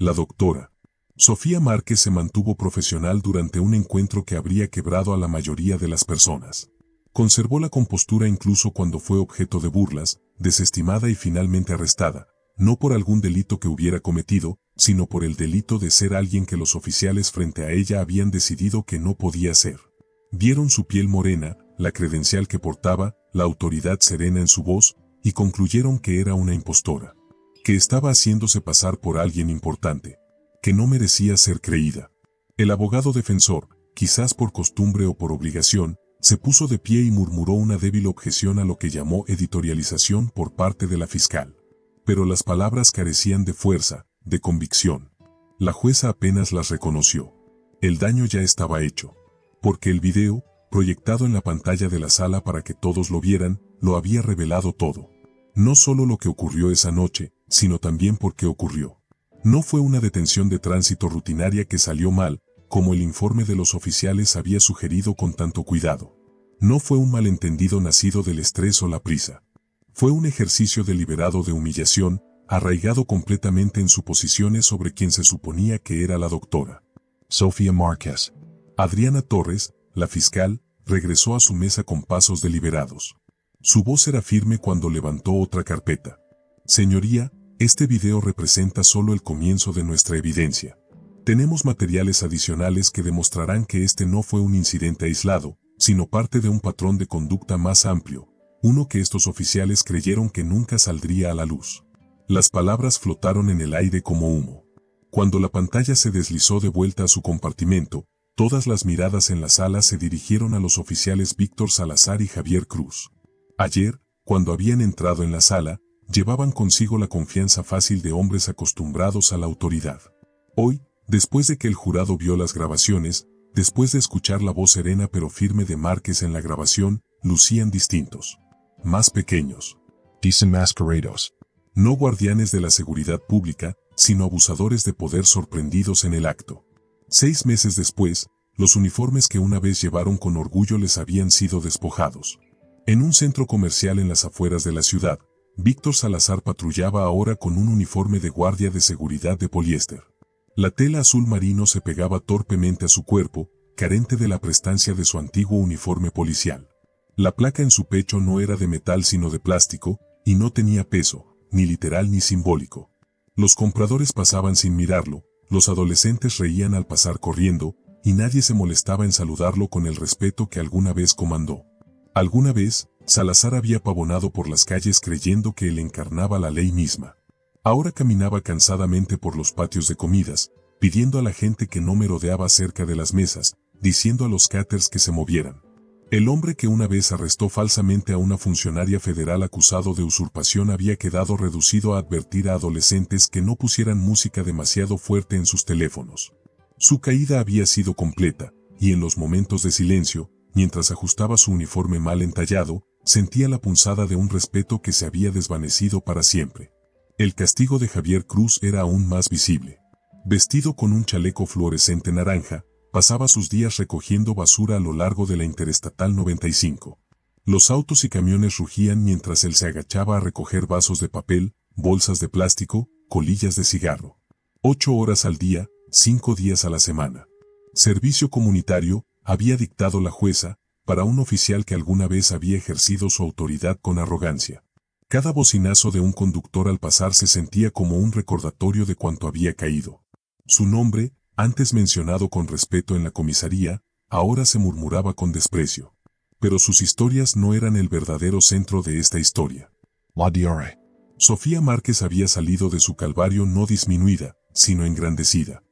La doctora Sofía Márquez se mantuvo profesional durante un encuentro que habría quebrado a la mayoría de las personas. Conservó la compostura incluso cuando fue objeto de burlas, desestimada y finalmente arrestada, no por algún delito que hubiera cometido, sino por el delito de ser alguien que los oficiales frente a ella habían decidido que no podía ser. Vieron su piel morena, la credencial que portaba, la autoridad serena en su voz, y concluyeron que era una impostora, que estaba haciéndose pasar por alguien importante, que no merecía ser creída. El abogado defensor, quizás por costumbre o por obligación, se puso de pie y murmuró una débil objeción a lo que llamó editorialización por parte de la fiscal. Pero las palabras carecían de fuerza, de convicción. La jueza apenas las reconoció. El daño ya estaba hecho. Porque el video, proyectado en la pantalla de la sala para que todos lo vieran, lo había revelado todo. No solo lo que ocurrió esa noche, sino también por qué ocurrió. No fue una detención de tránsito rutinaria que salió mal, como el informe de los oficiales había sugerido con tanto cuidado. No fue un malentendido nacido del estrés o la prisa. Fue un ejercicio deliberado de humillación, arraigado completamente en suposiciones sobre quien se suponía que era la doctora Sofía Márquez. Adriana Torres, la fiscal, regresó a su mesa con pasos deliberados. Su voz era firme cuando levantó otra carpeta. Señoría, este video representa solo el comienzo de nuestra evidencia. Tenemos materiales adicionales que demostrarán que este no fue un incidente aislado, sino parte de un patrón de conducta más amplio, uno que estos oficiales creyeron que nunca saldría a la luz. Las palabras flotaron en el aire como humo. Cuando la pantalla se deslizó de vuelta a su compartimento, todas las miradas en la sala se dirigieron a los oficiales Víctor Salazar y Javier Cruz. Ayer, cuando habían entrado en la sala, llevaban consigo la confianza fácil de hombres acostumbrados a la autoridad. Hoy, después de que el jurado vio las grabaciones, después de escuchar la voz serena pero firme de Márquez en la grabación, lucían distintos. Más pequeños. Desenmascarados. No guardianes de la seguridad pública, sino abusadores de poder sorprendidos en el acto. 6 meses después, los uniformes que una vez llevaron con orgullo les habían sido despojados. En un centro comercial en las afueras de la ciudad, Víctor Salazar patrullaba ahora con un uniforme de guardia de seguridad de poliéster. La tela azul marino se pegaba torpemente a su cuerpo, carente de la prestancia de su antiguo uniforme policial. La placa en su pecho no era de metal sino de plástico, y no tenía peso, ni literal ni simbólico. Los compradores pasaban sin mirarlo, los adolescentes reían al pasar corriendo, y nadie se molestaba en saludarlo con el respeto que alguna vez comandó. Alguna vez, Salazar había pavonado por las calles creyendo que él encarnaba la ley misma. Ahora caminaba cansadamente por los patios de comidas, pidiendo a la gente que no merodeaba cerca de las mesas, diciendo a los caters que se movieran. El hombre que una vez arrestó falsamente a una funcionaria federal acusado de usurpación había quedado reducido a advertir a adolescentes que no pusieran música demasiado fuerte en sus teléfonos. Su caída había sido completa, y en los momentos de silencio, mientras ajustaba su uniforme mal entallado, sentía la punzada de un respeto que se había desvanecido para siempre. El castigo de Javier Cruz era aún más visible. Vestido con un chaleco fluorescente naranja, pasaba sus días recogiendo basura a lo largo de la Interestatal 95. Los autos y camiones rugían mientras él se agachaba a recoger vasos de papel, bolsas de plástico, colillas de cigarro. 8 horas al día, 5 días a la semana. Servicio comunitario, había dictado la jueza, para un oficial que alguna vez había ejercido su autoridad con arrogancia. Cada bocinazo de un conductor al pasar se sentía como un recordatorio de cuánto había caído. Su nombre, antes mencionado con respeto en la comisaría, ahora se murmuraba con desprecio. Pero sus historias no eran el verdadero centro de esta historia. La diore. Sofía Márquez había salido de su calvario no disminuida, sino engrandecida.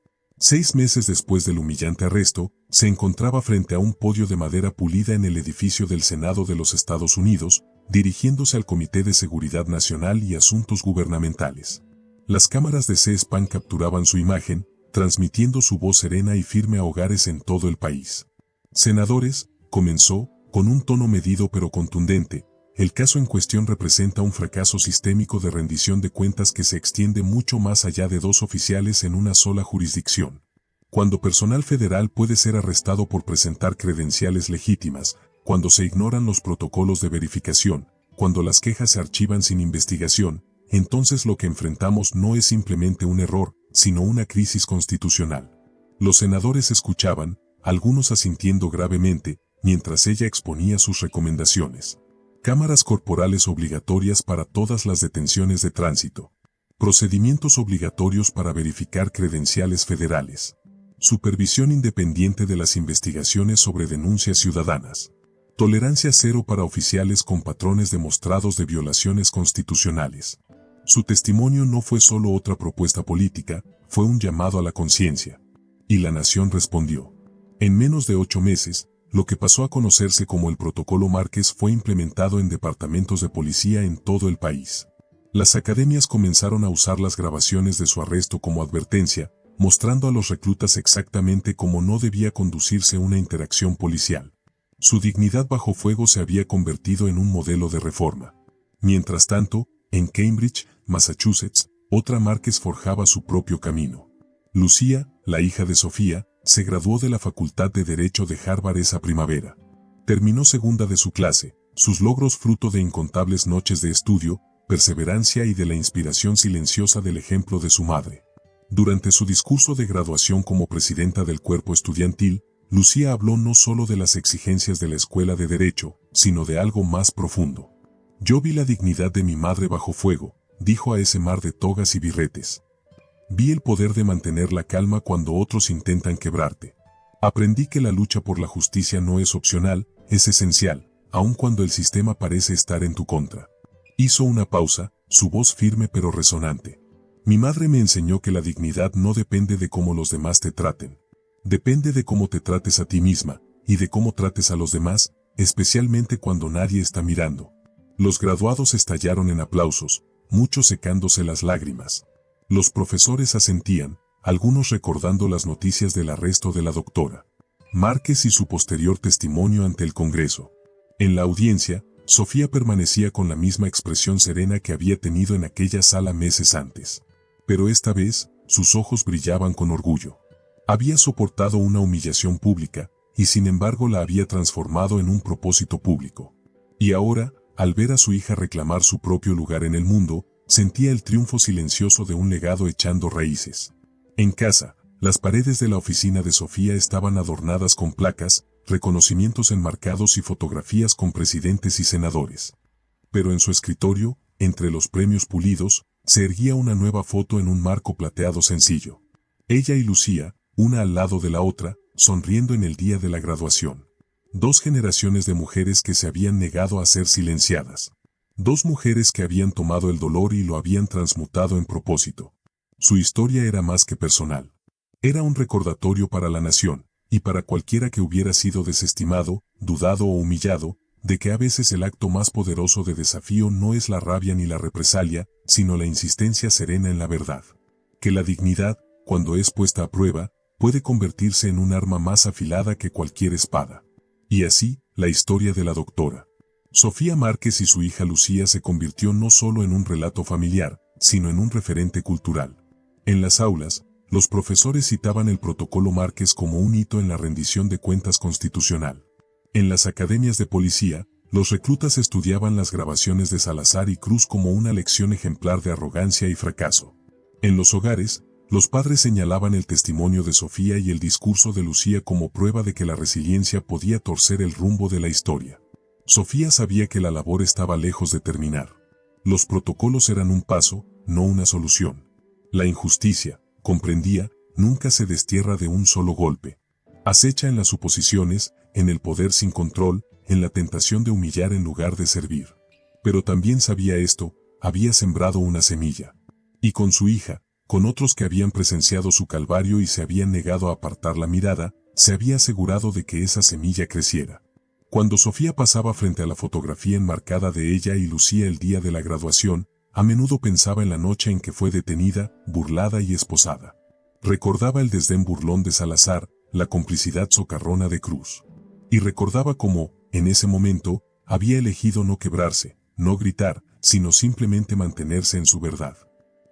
6 meses después del humillante arresto, se encontraba frente a un podio de madera pulida en el edificio del Senado de los Estados Unidos, dirigiéndose al Comité de Seguridad Nacional y Asuntos Gubernamentales. Las cámaras de C-SPAN capturaban su imagen, transmitiendo su voz serena y firme a hogares en todo el país. Senadores, comenzó, con un tono medido pero contundente, el caso en cuestión representa un fracaso sistémico de rendición de cuentas que se extiende mucho más allá de 2 oficiales en una sola jurisdicción. Cuando personal federal puede ser arrestado por presentar credenciales legítimas, cuando se ignoran los protocolos de verificación, cuando las quejas se archivan sin investigación, entonces lo que enfrentamos no es simplemente un error, sino una crisis constitucional. Los senadores escuchaban, algunos asintiendo gravemente, mientras ella exponía sus recomendaciones. Cámaras corporales obligatorias para todas las detenciones de tránsito. Procedimientos obligatorios para verificar credenciales federales. Supervisión independiente de las investigaciones sobre denuncias ciudadanas. Tolerancia cero para oficiales con patrones demostrados de violaciones constitucionales. Su testimonio no fue solo otra propuesta política, fue un llamado a la conciencia. Y la nación respondió. En menos de 8 meses, lo que pasó a conocerse como el Protocolo Márquez fue implementado en departamentos de policía en todo el país. Las academias comenzaron a usar las grabaciones de su arresto como advertencia, mostrando a los reclutas exactamente cómo no debía conducirse una interacción policial. Su dignidad bajo fuego se había convertido en un modelo de reforma. Mientras tanto, en Cambridge, Massachusetts, otra Márquez forjaba su propio camino. Lucía, la hija de Sofía, se graduó de la Facultad de Derecho de Harvard esa primavera. Terminó segunda de su clase, sus logros fruto de incontables noches de estudio, perseverancia y de la inspiración silenciosa del ejemplo de su madre. Durante su discurso de graduación como presidenta del cuerpo estudiantil, Lucía habló no solo de las exigencias de la escuela de derecho, sino de algo más profundo. Yo vi la dignidad de mi madre bajo fuego, dijo a ese mar de togas y birretes. Vi el poder de mantener la calma cuando otros intentan quebrarte. Aprendí que la lucha por la justicia no es opcional, es esencial, aun cuando el sistema parece estar en tu contra. Hizo una pausa, su voz firme pero resonante. Mi madre me enseñó que la dignidad no depende de cómo los demás te traten. Depende de cómo te trates a ti misma, y de cómo trates a los demás, especialmente cuando nadie está mirando. Los graduados estallaron en aplausos, muchos secándose las lágrimas. Los profesores asentían, algunos recordando las noticias del arresto de la doctora Márquez y su posterior testimonio ante el Congreso. En la audiencia, Sofía permanecía con la misma expresión serena que había tenido en aquella sala meses antes. Pero esta vez, sus ojos brillaban con orgullo. Había soportado una humillación pública, y sin embargo la había transformado en un propósito público. Y ahora, al ver a su hija reclamar su propio lugar en el mundo, sentía el triunfo silencioso de un legado echando raíces. En casa, las paredes de la oficina de Sofía estaban adornadas con placas, reconocimientos enmarcados y fotografías con presidentes y senadores. Pero en su escritorio, entre los premios pulidos, se erguía una nueva foto en un marco plateado sencillo. Ella y Lucía, una al lado de la otra, sonriendo en el día de la graduación. 2 generaciones de mujeres que se habían negado a ser silenciadas. 2 mujeres que habían tomado el dolor y lo habían transmutado en propósito. Su historia era más que personal. Era un recordatorio para la nación, y para cualquiera que hubiera sido desestimado, dudado o humillado, de que a veces el acto más poderoso de desafío no es la rabia ni la represalia, sino la insistencia serena en la verdad. Que la dignidad, cuando es puesta a prueba, puede convertirse en un arma más afilada que cualquier espada. Y así, la historia de la doctora Sofía Márquez y su hija Lucía se convirtió no solo en un relato familiar, sino en un referente cultural. En las aulas, los profesores citaban el Protocolo Márquez como un hito en la rendición de cuentas constitucional. En las academias de policía, los reclutas estudiaban las grabaciones de Salazar y Cruz como una lección ejemplar de arrogancia y fracaso. En los hogares, los padres señalaban el testimonio de Sofía y el discurso de Lucía como prueba de que la resiliencia podía torcer el rumbo de la historia. Sofía sabía que la labor estaba lejos de terminar. Los protocolos eran un paso, no una solución. La injusticia, comprendía, nunca se destierra de un solo golpe. Acecha en las suposiciones, en el poder sin control, en la tentación de humillar en lugar de servir. Pero también sabía esto, había sembrado una semilla. Y con su hija, con otros que habían presenciado su calvario y se habían negado a apartar la mirada, se había asegurado de que esa semilla creciera. Cuando Sofía pasaba frente a la fotografía enmarcada de ella y Lucía el día de la graduación, a menudo pensaba en la noche en que fue detenida, burlada y esposada. Recordaba el desdén burlón de Salazar, la complicidad socarrona de Cruz. Y recordaba cómo, en ese momento, había elegido no quebrarse, no gritar, sino simplemente mantenerse en su verdad.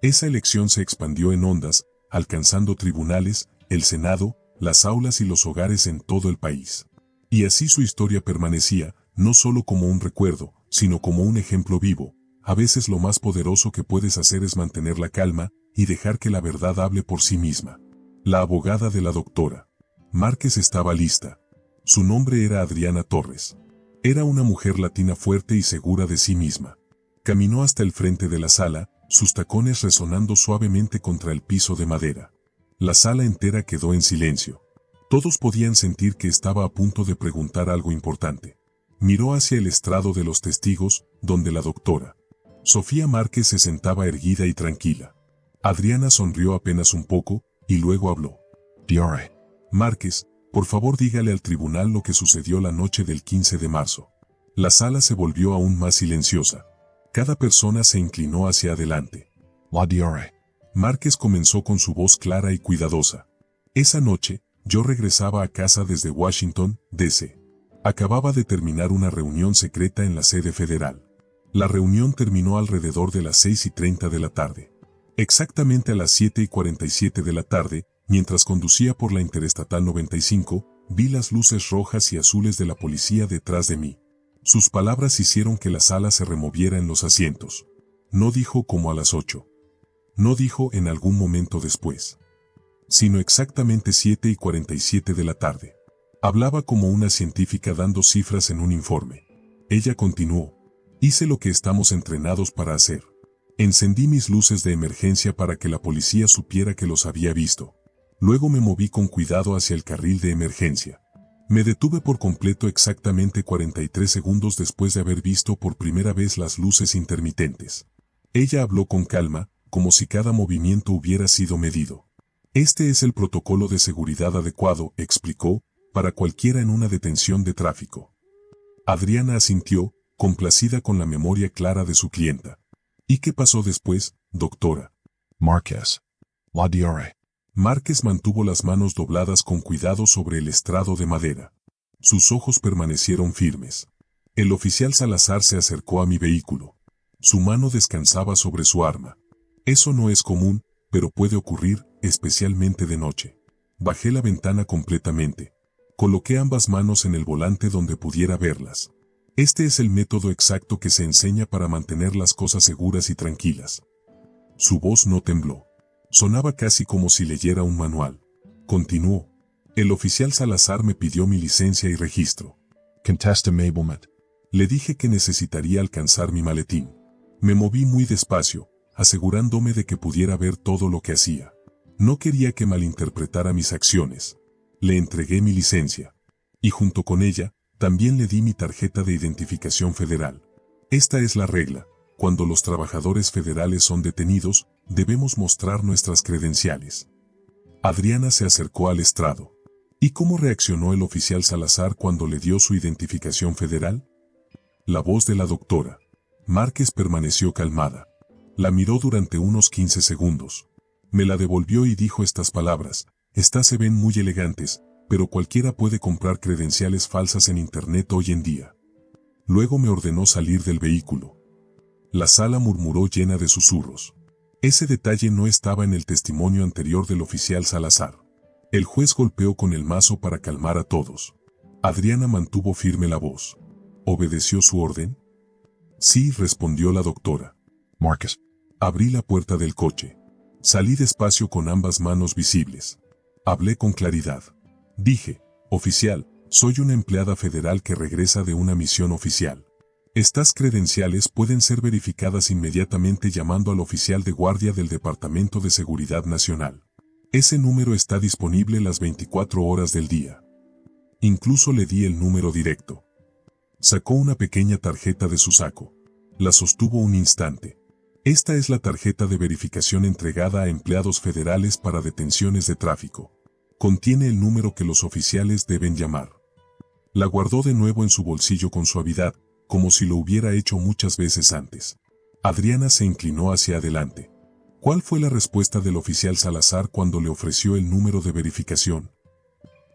Esa elección se expandió en ondas, alcanzando tribunales, el Senado, las aulas y los hogares en todo el país. Y así su historia permanecía, no solo como un recuerdo, sino como un ejemplo vivo. A veces lo más poderoso que puedes hacer es mantener la calma, y dejar que la verdad hable por sí misma. La abogada de la doctora Márquez estaba lista. Su nombre era Adriana Torres. Era una mujer latina fuerte y segura de sí misma. Caminó hasta el frente de la sala, sus tacones resonando suavemente contra el piso de madera. La sala entera quedó en silencio. Todos podían sentir que estaba a punto de preguntar algo importante. Miró hacia el estrado de los testigos, donde la doctora Sofía Márquez se sentaba erguida y tranquila. Adriana sonrió apenas un poco, y luego habló. Dr. Márquez, por favor dígale al tribunal lo que sucedió la noche del 15 de marzo. La sala se volvió aún más silenciosa. Cada persona se inclinó hacia adelante. La Dr. Márquez comenzó con su voz clara y cuidadosa. Esa noche, yo regresaba a casa desde Washington, D.C. Acababa de terminar una reunión secreta en la sede federal. La reunión terminó alrededor de las 6:30 de la tarde. Exactamente a las 7:47 de la tarde, mientras conducía por la Interestatal 95, vi las luces rojas y azules de la policía detrás de mí. Sus palabras hicieron que la sala se removiera en los asientos. No dijo como a las 8. No dijo en algún momento después, sino exactamente 7:47 de la tarde. Hablaba como una científica dando cifras en un informe. Ella continuó. Hice lo que estamos entrenados para hacer. Encendí mis luces de emergencia para que la policía supiera que los había visto. Luego me moví con cuidado hacia el carril de emergencia. Me detuve por completo exactamente 43 segundos después de haber visto por primera vez las luces intermitentes. Ella habló con calma, como si cada movimiento hubiera sido medido. Este es el protocolo de seguridad adecuado, explicó, para cualquiera en una detención de tráfico. Adriana asintió, complacida con la memoria clara de su clienta. ¿Y qué pasó después, doctora? Márquez. La Dr. Márquez mantuvo las manos dobladas con cuidado sobre el estrado de madera. Sus ojos permanecieron firmes. El oficial Salazar se acercó a mi vehículo. Su mano descansaba sobre su arma. Eso no es común, pero puede ocurrir, especialmente de noche. Bajé la ventana completamente. Coloqué ambas manos en el volante donde pudiera verlas. Este es el método exacto que se enseña para mantener las cosas seguras y tranquilas. Su voz no tembló. Sonaba casi como si leyera un manual. Continuó. El oficial Salazar me pidió mi licencia y registro. Contest enablement. Le dije que necesitaría alcanzar mi maletín. Me moví muy despacio, asegurándome de que pudiera ver todo lo que hacía. No quería que malinterpretara mis acciones. Le entregué mi licencia. Y junto con ella, también le di mi tarjeta de identificación federal. Esta es la regla. Cuando los trabajadores federales son detenidos, debemos mostrar nuestras credenciales. Adriana se acercó al estrado. ¿Y cómo reaccionó el oficial Salazar cuando le dio su identificación federal? La voz de la doctora Márquez permaneció calmada. La miró durante unos 15 segundos. Me la devolvió y dijo estas palabras. Estas se ven muy elegantes, pero cualquiera puede comprar credenciales falsas en Internet hoy en día. Luego me ordenó salir del vehículo. La sala murmuró llena de susurros. Ese detalle no estaba en el testimonio anterior del oficial Salazar. El juez golpeó con el mazo para calmar a todos. Adriana mantuvo firme la voz. ¿Obedeció su orden? Sí, respondió la doctora. Márquez. Abrí la puerta del coche. Salí despacio con ambas manos visibles. Hablé con claridad. Dije, oficial, soy una empleada federal que regresa de una misión oficial. Estas credenciales pueden ser verificadas inmediatamente llamando al oficial de guardia del Departamento de Seguridad Nacional. Ese número está disponible las 24 horas del día. Incluso le di el número directo. Sacó una pequeña tarjeta de su saco. La sostuvo un instante. Esta es la tarjeta de verificación entregada a empleados federales para detenciones de tráfico. Contiene el número que los oficiales deben llamar. La guardó de nuevo en su bolsillo con suavidad, como si lo hubiera hecho muchas veces antes. Adriana se inclinó hacia adelante. ¿Cuál fue la respuesta del oficial Salazar cuando le ofreció el número de verificación?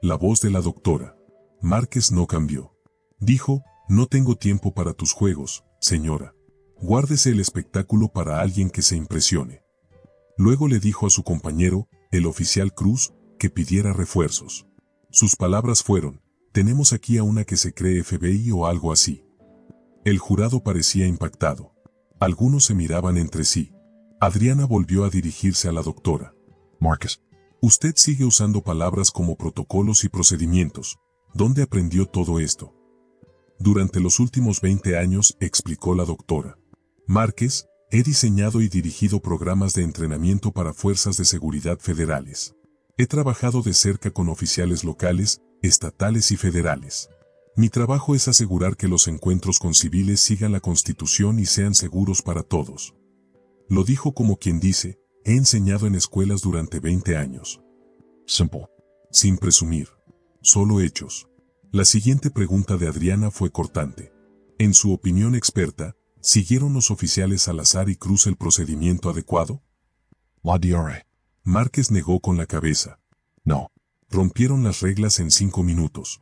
La voz de la doctora Márquez no cambió. Dijo, no tengo tiempo para tus juegos, señora. Guárdese el espectáculo para alguien que se impresione. Luego le dijo a su compañero, el oficial Cruz, que pidiera refuerzos. Sus palabras fueron, tenemos aquí a una que se cree FBI o algo así. El jurado parecía impactado. Algunos se miraban entre sí. Adriana volvió a dirigirse a la doctora. Marcus. Usted sigue usando palabras como protocolos y procedimientos. ¿Dónde aprendió todo esto? Durante los últimos 20 años, explicó la doctora Márquez, he diseñado y dirigido programas de entrenamiento para fuerzas de seguridad federales. He trabajado de cerca con oficiales locales, estatales y federales. Mi trabajo es asegurar que los encuentros con civiles sigan la Constitución y sean seguros para todos. Lo dijo como quien dice, he enseñado en escuelas durante 20 años. Simple. Sin presumir. Solo hechos. La siguiente pregunta de Adriana fue cortante. En su opinión experta, ¿siguieron los oficiales Salazar y Cruz el procedimiento adecuado? La DRA. Márquez negó con la cabeza. No. Rompieron las reglas en 5 minutos.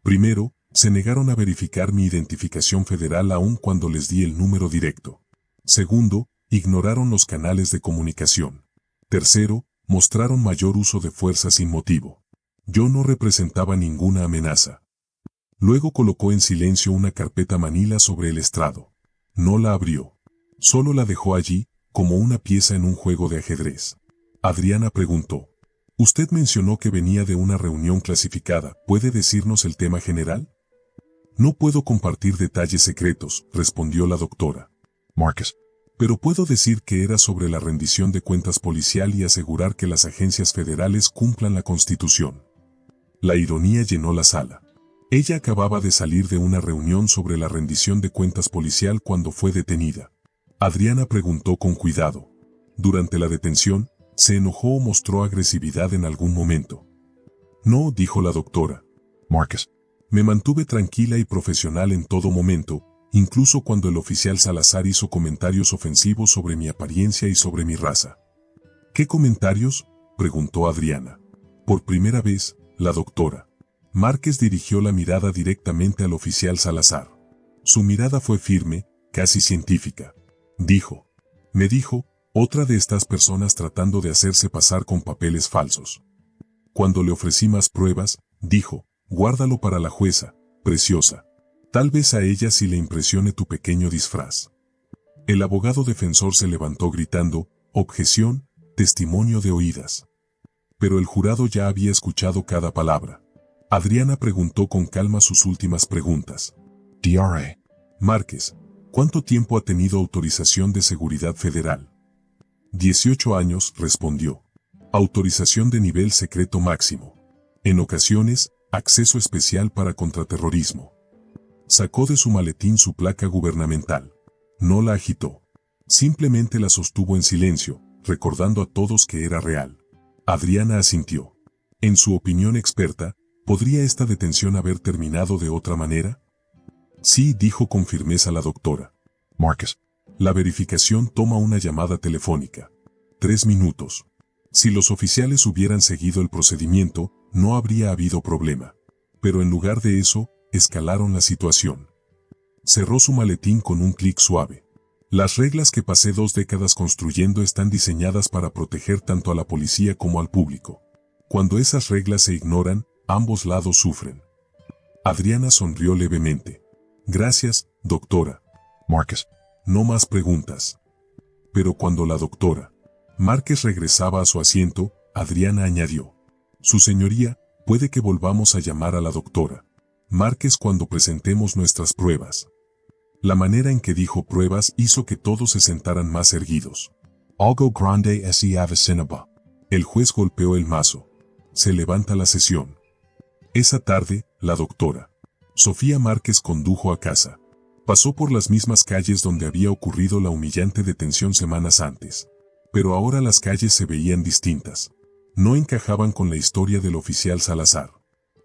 Primero, se negaron a verificar mi identificación federal aun cuando les di el número directo. Segundo, ignoraron los canales de comunicación. Tercero, mostraron mayor uso de fuerza sin motivo. Yo no representaba ninguna amenaza. Luego colocó en silencio una carpeta manila sobre el estrado. No la abrió. Solo la dejó allí, como una pieza en un juego de ajedrez. Adriana preguntó. Usted mencionó que venía de una reunión clasificada. ¿Puede decirnos el tema general? No puedo compartir detalles secretos, respondió la doctora. Marcus. Pero puedo decir que era sobre la rendición de cuentas policial y asegurar que las agencias federales cumplan la Constitución. La ironía llenó la sala. Ella acababa de salir de una reunión sobre la rendición de cuentas policial cuando fue detenida. Adriana preguntó con cuidado. Durante la detención, ¿se enojó o mostró agresividad en algún momento? No, dijo la doctora. Marcus. Me mantuve tranquila y profesional en todo momento, incluso cuando el oficial Salazar hizo comentarios ofensivos sobre mi apariencia y sobre mi raza. ¿Qué comentarios?, preguntó Adriana. Por primera vez, la doctora Márquez dirigió la mirada directamente al oficial Salazar. Su mirada fue firme, casi científica. Me dijo, otra de estas personas tratando de hacerse pasar con papeles falsos. Cuando le ofrecí más pruebas, dijo, guárdalo para la jueza, preciosa. Tal vez a ella sí le impresione tu pequeño disfraz. El abogado defensor se levantó gritando, objeción, testimonio de oídas. Pero el jurado ya había escuchado cada palabra. Adriana preguntó con calma sus últimas preguntas. DRA. Márquez, ¿cuánto tiempo ha tenido autorización de seguridad federal? 18 años, respondió. Autorización de nivel secreto máximo. En ocasiones, acceso especial para contraterrorismo. Sacó de su maletín su placa gubernamental. No la agitó. Simplemente la sostuvo en silencio, recordando a todos que era real. Adriana asintió. En su opinión experta, ¿podría esta detención haber terminado de otra manera? Sí, dijo con firmeza la doctora. Marcus. La verificación toma una llamada telefónica. 3 minutos. Si los oficiales hubieran seguido el procedimiento, no habría habido problema. Pero en lugar de eso, escalaron la situación. Cerró su maletín con un clic suave. Las reglas que pasé 2 décadas construyendo están diseñadas para proteger tanto a la policía como al público. Cuando esas reglas se ignoran, ambos lados sufren. Adriana sonrió levemente. Gracias, doctora. Marcus. No más preguntas. Pero cuando la doctora Márquez regresaba a su asiento, Adriana añadió. Su señoría, puede que volvamos a llamar a la doctora Márquez cuando presentemos nuestras pruebas. La manera en que dijo pruebas hizo que todos se sentaran más erguidos. Algo grande ese Avicinaba. El juez golpeó el mazo. Se levanta la sesión. Esa tarde, la doctora Sofía Márquez condujo a casa. Pasó por las mismas calles donde había ocurrido la humillante detención semanas antes. Pero ahora las calles se veían distintas. No encajaban con la historia del oficial Salazar.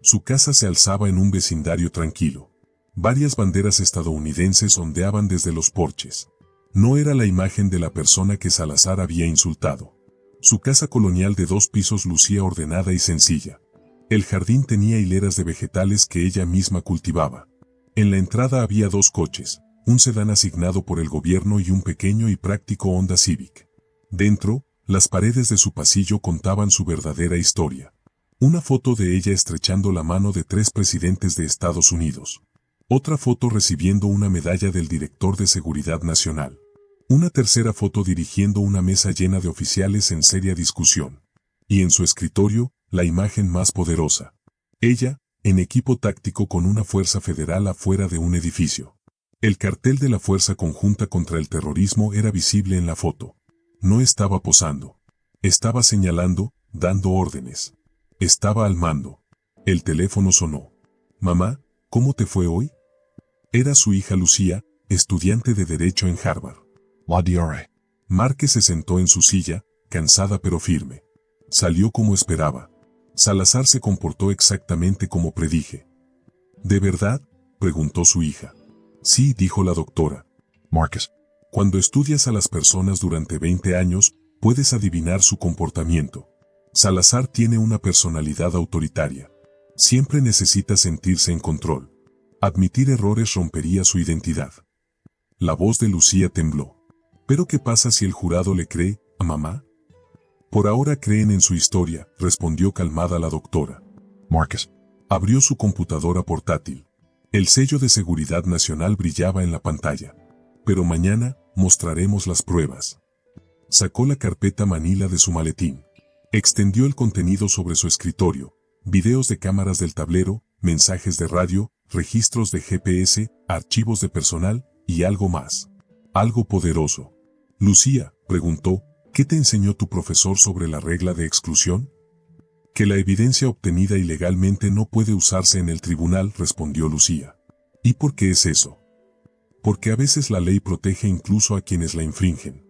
Su casa se alzaba en un vecindario tranquilo. Varias banderas estadounidenses ondeaban desde los porches. No era la imagen de la persona que Salazar había insultado. Su casa colonial de 2 pisos lucía ordenada y sencilla. El jardín tenía hileras de vegetales que ella misma cultivaba. En la entrada había 2 coches, un sedán asignado por el gobierno y un pequeño y práctico Honda Civic. Dentro, las paredes de su pasillo contaban su verdadera historia. Una foto de ella estrechando la mano de 3 presidentes de Estados Unidos. Otra foto recibiendo una medalla del director de Seguridad Nacional. Una tercera foto dirigiendo una mesa llena de oficiales en seria discusión. Y en su escritorio, la imagen más poderosa. Ella, en equipo táctico con una fuerza federal afuera de un edificio. El cartel de la Fuerza Conjunta contra el Terrorismo era visible en la foto. No estaba posando. Estaba señalando, dando órdenes. Estaba al mando. El teléfono sonó. «Mamá, ¿cómo te fue hoy?» Era su hija Lucía, estudiante de Derecho en Harvard. La DRA. Márquez se sentó en su silla, cansada pero firme. Salió como esperaba. Salazar se comportó exactamente como predije. ¿De verdad?, preguntó su hija. Sí, dijo la doctora. Marcus. Cuando estudias a las personas durante 20 años, puedes adivinar su comportamiento. Salazar tiene una personalidad autoritaria. Siempre necesita sentirse en control. Admitir errores rompería su identidad. La voz de Lucía tembló. ¿Pero qué pasa si el jurado le cree a mamá? Por ahora creen en su historia, respondió calmada la doctora. Marcus. Abrió su computadora portátil. El sello de seguridad nacional brillaba en la pantalla. Pero mañana mostraremos las pruebas. Sacó la carpeta Manila de su maletín. Extendió el contenido sobre su escritorio. Videos de cámaras del tablero, mensajes de radio, registros de GPS, archivos de personal y algo más. Algo poderoso. Lucía, preguntó, ¿qué te enseñó tu profesor sobre la regla de exclusión? Que la evidencia obtenida ilegalmente no puede usarse en el tribunal, respondió Lucía. ¿Y por qué es eso? Porque a veces la ley protege incluso a quienes la infringen.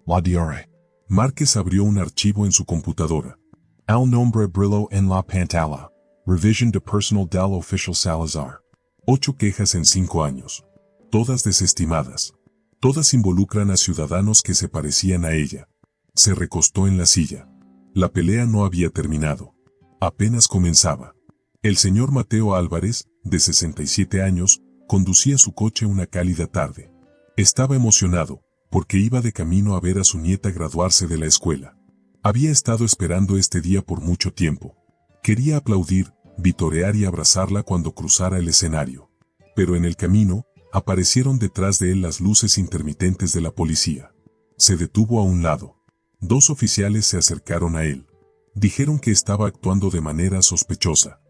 La DRA. Márquez abrió un archivo en su computadora. Al nombre brillo en la pantalla. Revision de personal del oficial Salazar. 8 quejas en 5 años. Todas desestimadas. Todas involucran a ciudadanos que se parecían a ella. Se recostó en la silla. La pelea no había terminado. Apenas comenzaba. El señor Mateo Álvarez, de 67 años, conducía su coche una cálida tarde. Estaba emocionado, porque iba de camino a ver a su nieta graduarse de la escuela. Había estado esperando este día por mucho tiempo. Quería aplaudir, vitorear y abrazarla cuando cruzara el escenario. Pero en el camino, aparecieron detrás de él las luces intermitentes de la policía. Se detuvo a un lado. 2 oficiales se acercaron a él. Dijeron que estaba actuando de manera sospechosa.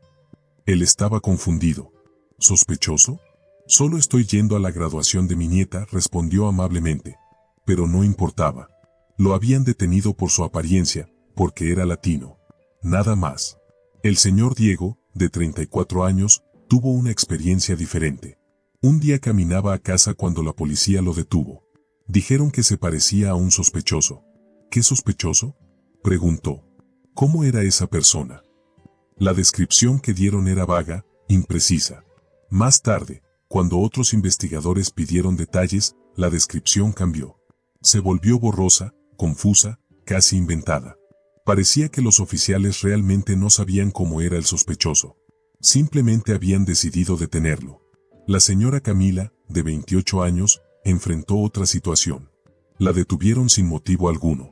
Él estaba confundido. ¿Sospechoso? Solo estoy yendo a la graduación de mi nieta, respondió amablemente. Pero no importaba. Lo habían detenido por su apariencia, porque era latino. Nada más. El señor Diego, de 34 años, tuvo una experiencia diferente. Un día caminaba a casa cuando la policía lo detuvo. Dijeron que se parecía a un sospechoso. ¿Qué sospechoso?, preguntó. ¿Cómo era esa persona? La descripción que dieron era vaga, imprecisa. Más tarde, cuando otros investigadores pidieron detalles, la descripción cambió. Se volvió borrosa, confusa, casi inventada. Parecía que los oficiales realmente no sabían cómo era el sospechoso. Simplemente habían decidido detenerlo. La señora Camila, de 28 años, enfrentó otra situación. La detuvieron sin motivo alguno.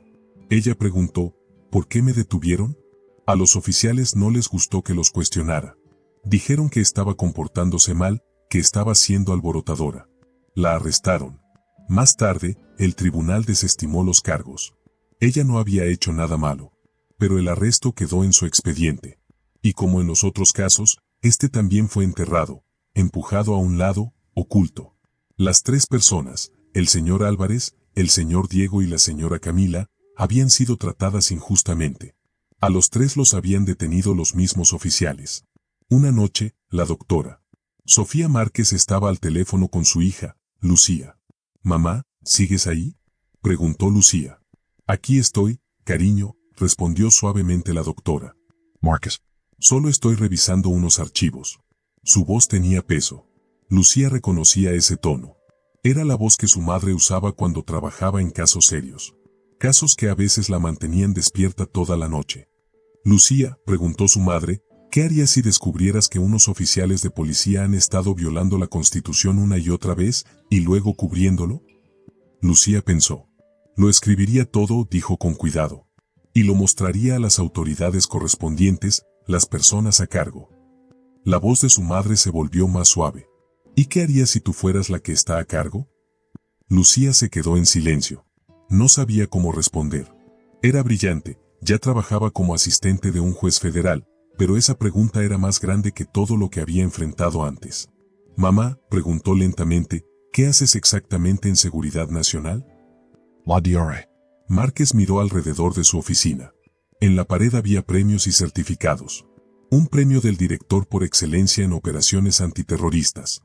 Ella preguntó, ¿por qué me detuvieron? A los oficiales no les gustó que los cuestionara. Dijeron que estaba comportándose mal, que estaba siendo alborotadora. La arrestaron. Más tarde, el tribunal desestimó los cargos. Ella no había hecho nada malo. Pero el arresto quedó en su expediente. Y como en los otros casos, este también fue enterrado, empujado a un lado, oculto. Las 3 personas, el señor Álvarez, el señor Diego y la señora Camila, habían sido tratadas injustamente. A los 3 los habían detenido los mismos oficiales. Una noche, la doctora Sofía Márquez estaba al teléfono con su hija, Lucía. «Mamá, ¿sigues ahí?», preguntó Lucía. «Aquí estoy, cariño», respondió suavemente la doctora. Marcus. «Solo estoy revisando unos archivos». Su voz tenía peso. Lucía reconocía ese tono. Era la voz que su madre usaba cuando trabajaba en casos serios. Casos que a veces la mantenían despierta toda la noche. «Lucía», preguntó su madre, «¿qué harías si descubrieras que unos oficiales de policía han estado violando la Constitución una y otra vez, y luego cubriéndolo?» Lucía pensó. «Lo escribiría todo», dijo con cuidado. «Y lo mostraría a las autoridades correspondientes, las personas a cargo». La voz de su madre se volvió más suave. «¿Y qué harías si tú fueras la que está a cargo?». Lucía se quedó en silencio. No sabía cómo responder. Era brillante, ya trabajaba como asistente de un juez federal, pero esa pregunta era más grande que todo lo que había enfrentado antes. Mamá, preguntó lentamente, ¿qué haces exactamente en Seguridad Nacional? La DRA. Márquez miró alrededor de su oficina. En la pared había premios y certificados. Un premio del director por excelencia en operaciones antiterroristas.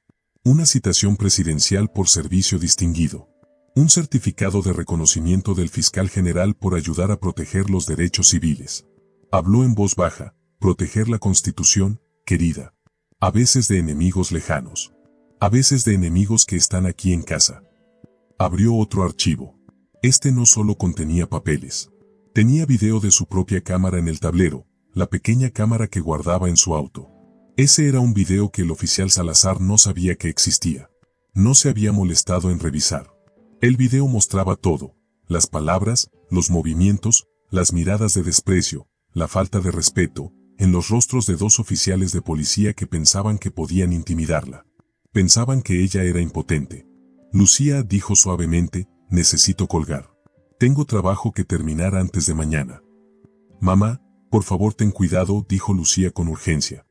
Una citación presidencial por servicio distinguido. Un certificado de reconocimiento del fiscal general por ayudar a proteger los derechos civiles. Habló en voz baja, proteger la Constitución, querida. A veces de enemigos lejanos. A veces de enemigos que están aquí en casa. Abrió otro archivo. Este no solo contenía papeles. Tenía video de su propia cámara en el tablero, la pequeña cámara que guardaba en su auto. Ese era un video que el oficial Salazar no sabía que existía. No se había molestado en revisar. El video mostraba todo, las palabras, los movimientos, las miradas de desprecio, la falta de respeto, en los rostros de dos oficiales de policía que pensaban que podían intimidarla. Pensaban que ella era impotente. Lucía dijo suavemente, necesito colgar. Tengo trabajo que terminar antes de mañana. Mamá, por favor ten cuidado, dijo Lucía con urgencia.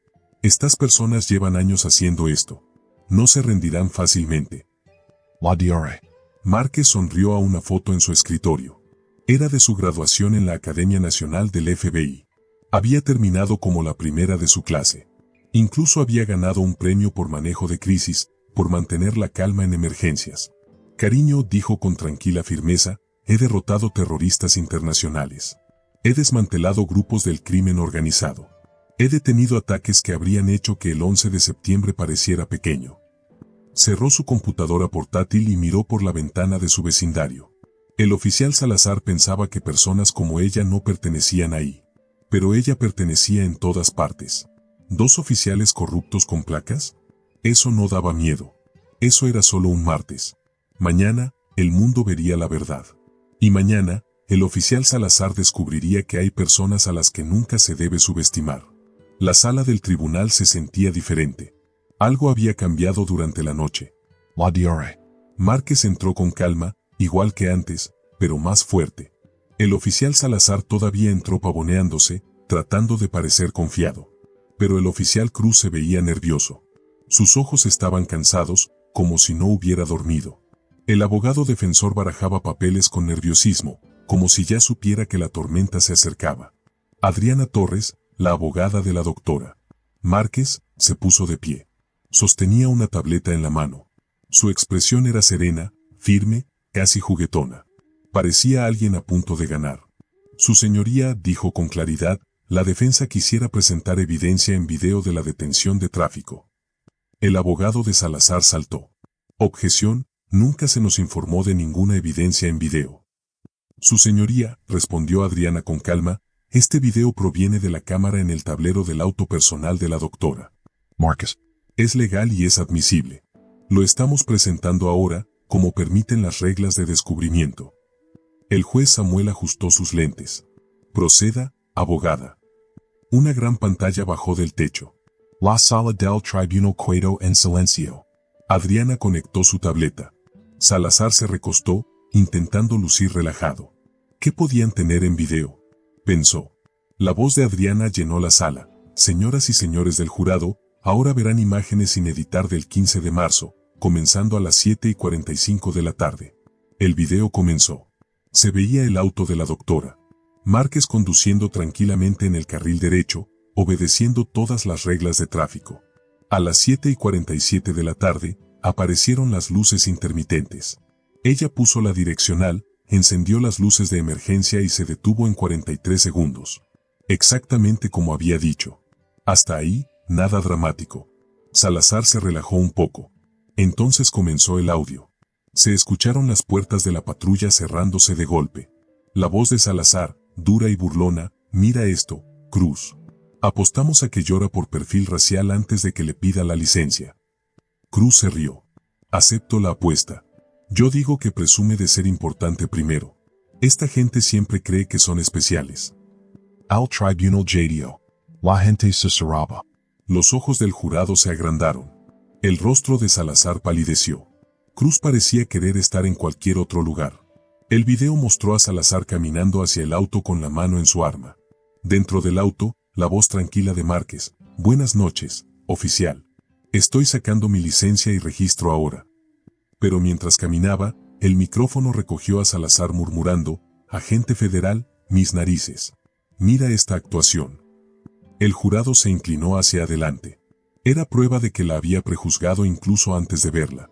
Estas personas llevan años haciendo esto. No se rendirán fácilmente. La DRA. Márquez sonrió a una foto en su escritorio. Era de su graduación en la Academia Nacional del FBI. Había terminado como la primera de su clase. Incluso había ganado un premio por manejo de crisis, por mantener la calma en emergencias. Cariño, dijo con tranquila firmeza, he derrotado terroristas internacionales. He desmantelado grupos del crimen organizado. He detenido ataques que habrían hecho que el 11 de septiembre pareciera pequeño. Cerró su computadora portátil y miró por la ventana de su vecindario. El oficial Salazar pensaba que personas como ella no pertenecían ahí. Pero ella pertenecía en todas partes. ¿Dos oficiales corruptos con placas? Eso no daba miedo. Eso era solo un martes. Mañana, el mundo vería la verdad. Y mañana, el oficial Salazar descubriría que hay personas a las que nunca se debe subestimar. La sala del tribunal se sentía diferente. Algo había cambiado durante la noche. La DRA. Márquez entró con calma, igual que antes, pero más fuerte. El oficial Salazar todavía entró pavoneándose, tratando de parecer confiado. Pero el oficial Cruz se veía nervioso. Sus ojos estaban cansados, como si no hubiera dormido. El abogado defensor barajaba papeles con nerviosismo, como si ya supiera que la tormenta se acercaba. Adriana Torres, la abogada de la doctora Márquez, se puso de pie. Sostenía una tableta en la mano. Su expresión era serena, firme, casi juguetona. Parecía alguien a punto de ganar. Su señoría, dijo con claridad, la defensa quisiera presentar evidencia en video de la detención de tráfico. El abogado de Salazar saltó. Objeción, nunca se nos informó de ninguna evidencia en video. Su señoría, respondió Adriana con calma, este video proviene de la cámara en el tablero del auto personal de la doctora Márquez. Es legal y es admisible. Lo estamos presentando ahora, como permiten las reglas de descubrimiento. El juez Samuel ajustó sus lentes. Proceda, abogada. Una gran pantalla bajó del techo. La sala del tribunal quedó en silencio. Adriana conectó su tableta. Salazar se recostó, intentando lucir relajado. ¿Qué podían tener en video? Pensó. La voz de Adriana llenó la sala. Señoras y señores del jurado, ahora verán imágenes sin editar del 15 de marzo, comenzando a las 7:45 de la tarde. El video comenzó. Se veía el auto de la doctora Márquez conduciendo tranquilamente en el carril derecho, obedeciendo todas las reglas de tráfico. A las 7:47 de la tarde, aparecieron las luces intermitentes. Ella puso la direccional, encendió las luces de emergencia y se detuvo en 43 segundos. Exactamente como había dicho. Hasta ahí, nada dramático. Salazar se relajó un poco. Entonces comenzó el audio. Se escucharon las puertas de la patrulla cerrándose de golpe. La voz de Salazar, dura y burlona, mira esto, Cruz. Apostamos a que llora por perfil racial antes de que le pida la licencia. Cruz se rió. Acepto la apuesta. Yo digo que presume de ser importante primero. Esta gente siempre cree que son especiales. Al tribunal JDO. La gente se cerraba. Los ojos del jurado se agrandaron. El rostro de Salazar palideció. Cruz parecía querer estar en cualquier otro lugar. El video mostró a Salazar caminando hacia el auto con la mano en su arma. Dentro del auto, la voz tranquila de Márquez: «Buenas noches, oficial. Estoy sacando mi licencia y registro ahora». Pero mientras caminaba, el micrófono recogió a Salazar murmurando: «Agente federal, mis narices. Mira esta actuación». El jurado se inclinó hacia adelante. Era prueba de que la había prejuzgado incluso antes de verla.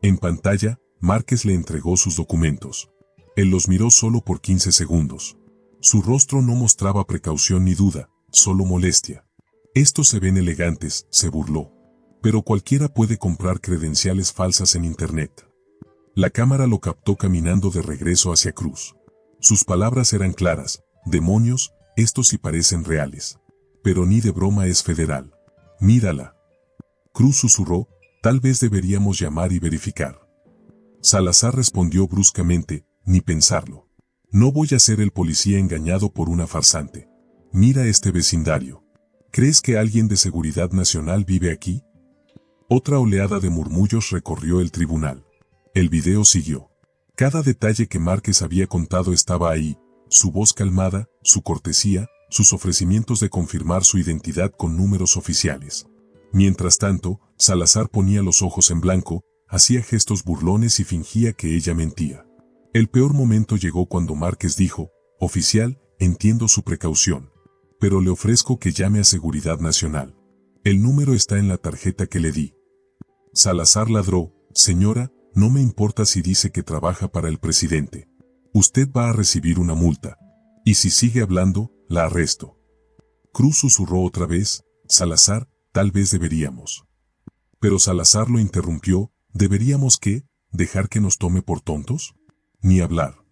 En pantalla, Márquez le entregó sus documentos. Él los miró solo por 15 segundos. Su rostro no mostraba precaución ni duda, solo molestia. «Estos se ven elegantes», se burló. «Pero cualquiera puede comprar credenciales falsas en Internet». La cámara lo captó caminando de regreso hacia Cruz. Sus palabras eran claras: «Demonios, estos sí parecen reales. Pero ni de broma es federal. Mírala». Cruz susurró: «Tal vez deberíamos llamar y verificar». Salazar respondió bruscamente: «Ni pensarlo. No voy a ser el policía engañado por una farsante. Mira este vecindario. ¿Crees que alguien de Seguridad Nacional vive aquí?». Otra oleada de murmullos recorrió el tribunal. El video siguió. Cada detalle que Márquez había contado estaba ahí: su voz calmada, su cortesía, sus ofrecimientos de confirmar su identidad con números oficiales. Mientras tanto, Salazar ponía los ojos en blanco, hacía gestos burlones y fingía que ella mentía. El peor momento llegó cuando Márquez dijo: «Oficial, entiendo su precaución. Pero le ofrezco que llame a Seguridad Nacional. El número está en la tarjeta que le di». Salazar ladró: «Señora, no me importa si dice que trabaja para el presidente. Usted va a recibir una multa. Y si sigue hablando, la arresto». Cruz susurró otra vez: «Salazar, tal vez deberíamos». Pero Salazar lo interrumpió: «¿Deberíamos qué? ¿Dejar que nos tome por tontos? Ni hablar».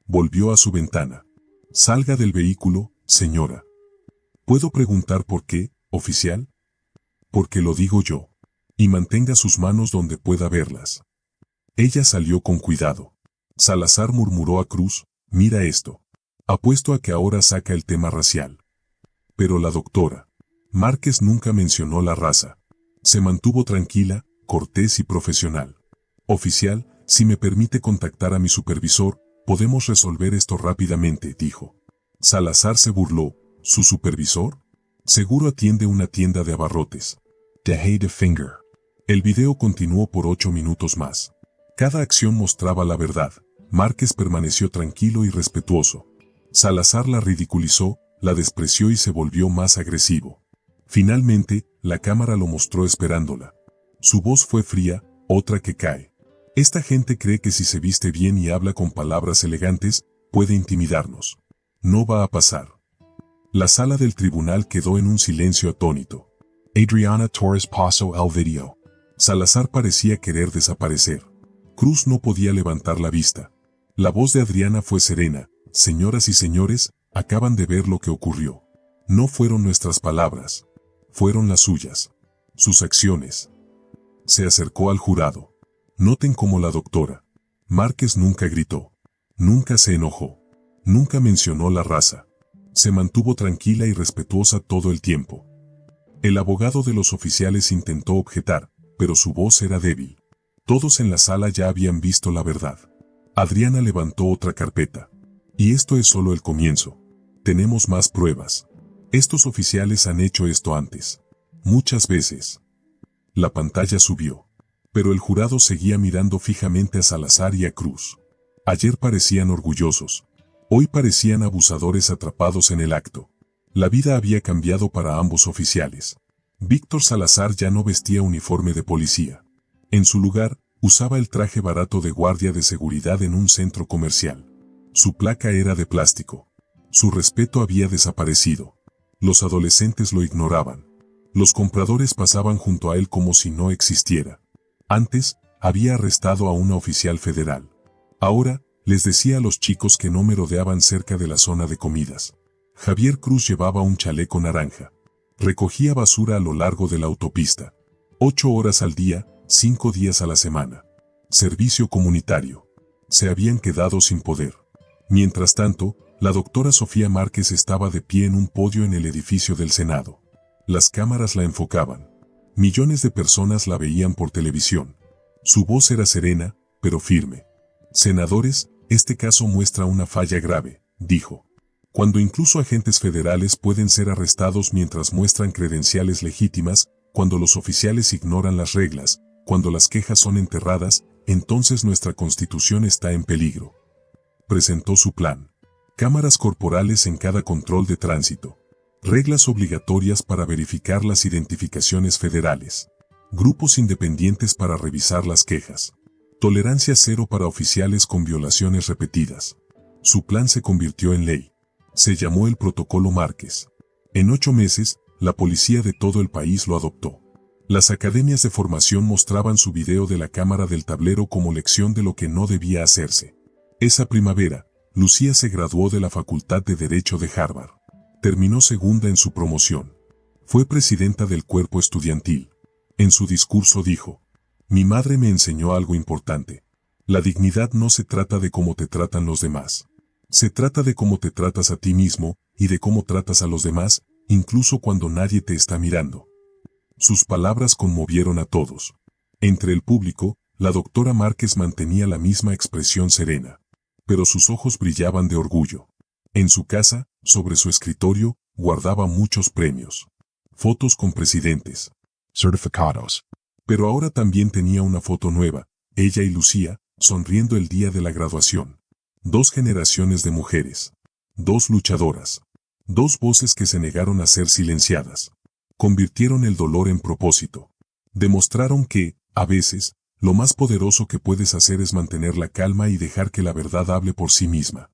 Volvió a su ventana. «Salga del vehículo, señora». «¿Puedo preguntar por qué, oficial?». «Porque lo digo yo. Y mantenga sus manos donde pueda verlas». Ella salió con cuidado. Salazar murmuró a Cruz: «Mira esto. Apuesto a que ahora saca el tema racial». Pero la doctora Márquez nunca mencionó la raza. Se mantuvo tranquila, cortés y profesional. «Oficial, si me permite contactar a mi supervisor, podemos resolver esto rápidamente», dijo. Salazar se burló: «¿Su supervisor? Seguro atiende una tienda de abarrotes». «The hate finger». El video continuó por 8 minutos más. Cada acción mostraba la verdad. Márquez permaneció tranquilo y respetuoso. Salazar la ridiculizó, la despreció y se volvió más agresivo. Finalmente, la cámara lo mostró esperándola. Su voz fue fría: «Otra que cae. Esta gente cree que si se viste bien y habla con palabras elegantes, puede intimidarnos. No va a pasar». La sala del tribunal quedó en un silencio atónito. Adriana Torres pasó el video. Salazar parecía querer desaparecer. Cruz no podía levantar la vista. La voz de Adriana fue serena: «Señoras y señores, acaban de ver lo que ocurrió. No fueron nuestras palabras. Fueron las suyas. Sus acciones». Se acercó al jurado. Noten cómo la doctora Márquez nunca gritó. Nunca se enojó. Nunca mencionó la raza. Se mantuvo tranquila y respetuosa todo el tiempo. El abogado de los oficiales intentó objetar, pero su voz era débil. Todos en la sala ya habían visto la verdad. Adriana levantó otra carpeta. «Y esto es solo el comienzo. Tenemos más pruebas. Estos oficiales han hecho esto antes. Muchas veces». La pantalla subió. Pero el jurado seguía mirando fijamente a Salazar y a Cruz. Ayer parecían orgullosos. Hoy parecían abusadores atrapados en el acto. La vida había cambiado para ambos oficiales. Víctor Salazar ya no vestía uniforme de policía. En su lugar, usaba el traje barato de guardia de seguridad en un centro comercial. Su placa era de plástico. Su respeto había desaparecido. Los adolescentes lo ignoraban. Los compradores pasaban junto a él como si no existiera. Antes, había arrestado a una oficial federal. Ahora, les decía a los chicos que no merodeaban cerca de la zona de comidas. Javier Cruz llevaba un chaleco naranja. Recogía basura a lo largo de la autopista. 8 horas al día, 5 días a la semana. Servicio comunitario. Se habían quedado sin poder. Mientras tanto, la doctora Sofía Márquez estaba de pie en un podio en el edificio del Senado. Las cámaras la enfocaban. Millones de personas la veían por televisión. Su voz era serena, pero firme. Senadores, este caso muestra una falla grave, dijo. Cuando incluso agentes federales pueden ser arrestados mientras muestran credenciales legítimas, cuando los oficiales ignoran las reglas, cuando las quejas son enterradas, entonces nuestra Constitución está en peligro. Presentó su plan. Cámaras corporales en cada control de tránsito. Reglas obligatorias para verificar las identificaciones federales. Grupos independientes para revisar las quejas. Tolerancia cero para oficiales con violaciones repetidas. Su plan se convirtió en ley. Se llamó el Protocolo Márquez. En 8 meses, la policía de todo el país lo adoptó. Las academias de formación mostraban su video de la cámara del tablero como lección de lo que no debía hacerse. Esa primavera, Lucía se graduó de la Facultad de Derecho de Harvard. Terminó segunda en su promoción. Fue presidenta del cuerpo estudiantil. En su discurso dijo: "Mi madre me enseñó algo importante. La dignidad no se trata de cómo te tratan los demás. Se trata de cómo te tratas a ti mismo y de cómo tratas a los demás, incluso cuando nadie te está mirando". Sus palabras conmovieron a todos. Entre el público, la doctora Márquez mantenía la misma expresión serena. Pero sus ojos brillaban de orgullo. En su casa, sobre su escritorio, guardaba muchos premios. Fotos con presidentes. Certificados. Pero ahora también tenía una foto nueva, ella y Lucía, sonriendo el día de la graduación. 2 generaciones de mujeres. 2 luchadoras. 2 voces que se negaron a ser silenciadas. Convirtieron el dolor en propósito. Demostraron que, a veces, lo más poderoso que puedes hacer es mantener la calma y dejar que la verdad hable por sí misma.